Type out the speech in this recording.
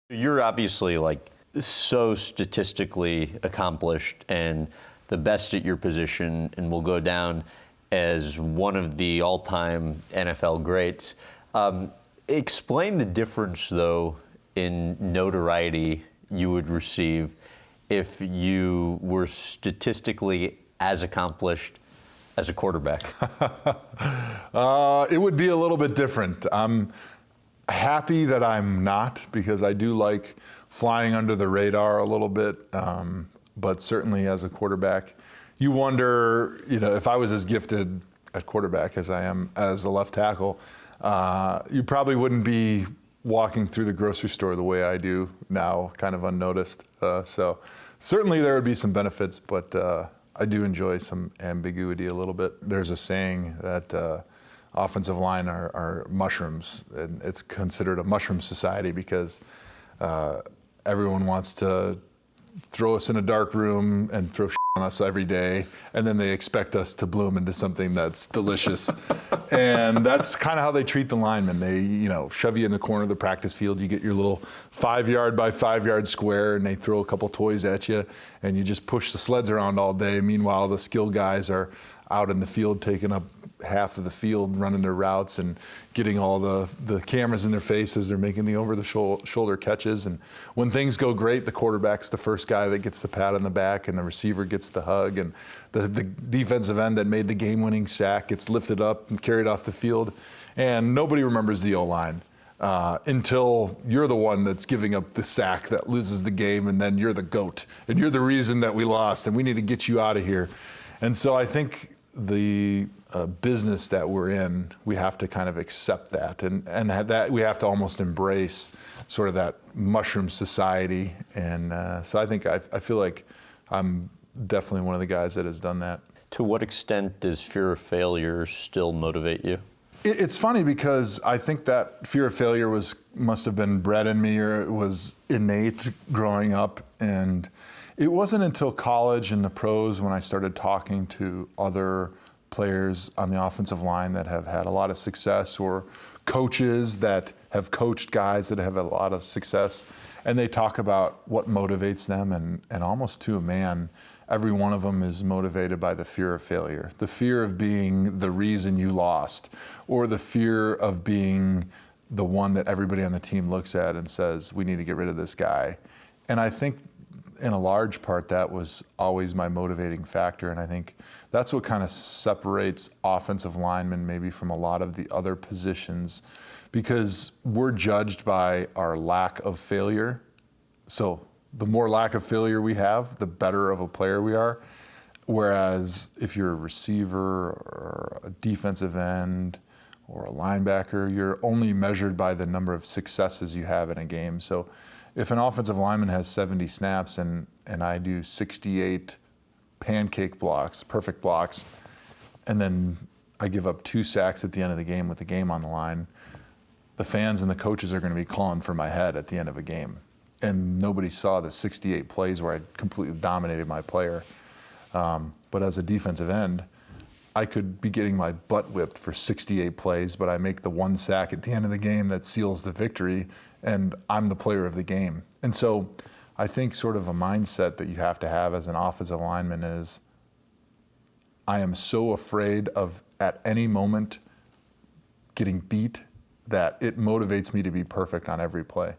You're obviously like so statistically accomplished and the best at your position and will go down as one of the all-time NFL greats. Explain the difference, though, in notoriety you would receive if you were statistically as accomplished as a quarterback. It would be a little bit different. I'm happy that I'm not, because I do like flying under the radar a little bit. But certainly as a quarterback, you wonder, if I was as gifted at quarterback as I am as a left tackle, you probably wouldn't be walking through the grocery store the way I do now, kind of unnoticed. So certainly there would be some benefits, but I do enjoy some ambiguity a little bit. There's a saying that offensive line are mushrooms, and it's considered a mushroom society because everyone wants to throw us in a dark room and throw shit on us every day, and then they expect us to bloom into something that's delicious. And that's kind of how they treat the linemen. They, shove you in the corner of the practice field. You get your little 5-yard by 5-yard square, and they throw a couple toys at you, and you just push the sleds around all day. Meanwhile, the skill guys are out in the field taking up half of the field, running their routes and getting all the cameras in their faces. They're making the over-the-shoulder catches. And when things go great, the quarterback's the first guy that gets the pat on the back, and the receiver gets the hug, and the defensive end that made the game-winning sack gets lifted up and carried off the field. And nobody remembers the O-line until you're the one that's giving up the sack that loses the game, and then you're the GOAT, and you're the reason that we lost, and we need to get you out of here. And so I think the business that we're in, we have to kind of accept that, and that we have to almost embrace sort of that mushroom society. And so I feel like I'm definitely one of the guys that has done that. To what extent does fear of failure still motivate you? It's funny because I think that fear of failure must have been bred in me, or it was innate growing up. And it wasn't until college and the pros when I started talking to other players on the offensive line that have had a lot of success, or coaches that have coached guys that have a lot of success, and they talk about what motivates them, and almost to a man, every one of them is motivated by the fear of failure, the fear of being the reason you lost, or the fear of being the one that everybody on the team looks at and says, we need to get rid of this guy. And I think in a large part, that was always my motivating factor. And I think that's what kind of separates offensive linemen maybe from a lot of the other positions, because we're judged by our lack of failure. So the more lack of failure we have, the better of a player we are. Whereas if you're a receiver or a defensive end or a linebacker, you're only measured by the number of successes you have in a game. So if an offensive lineman has 70 snaps and I do 68 pancake blocks, perfect blocks, and then I give up 2 sacks at the end of the game with the game on the line, the fans and the coaches are going to be calling for my head at the end of a game. And nobody saw the 68 plays where I completely dominated my player. But as a defensive end, I could be getting my butt whipped for 68 plays, but I make the 1 sack at the end of the game that seals the victory, and I'm the player of the game. And so I think sort of a mindset that you have to have as an offensive lineman is, I am so afraid of at any moment getting beat that it motivates me to be perfect on every play.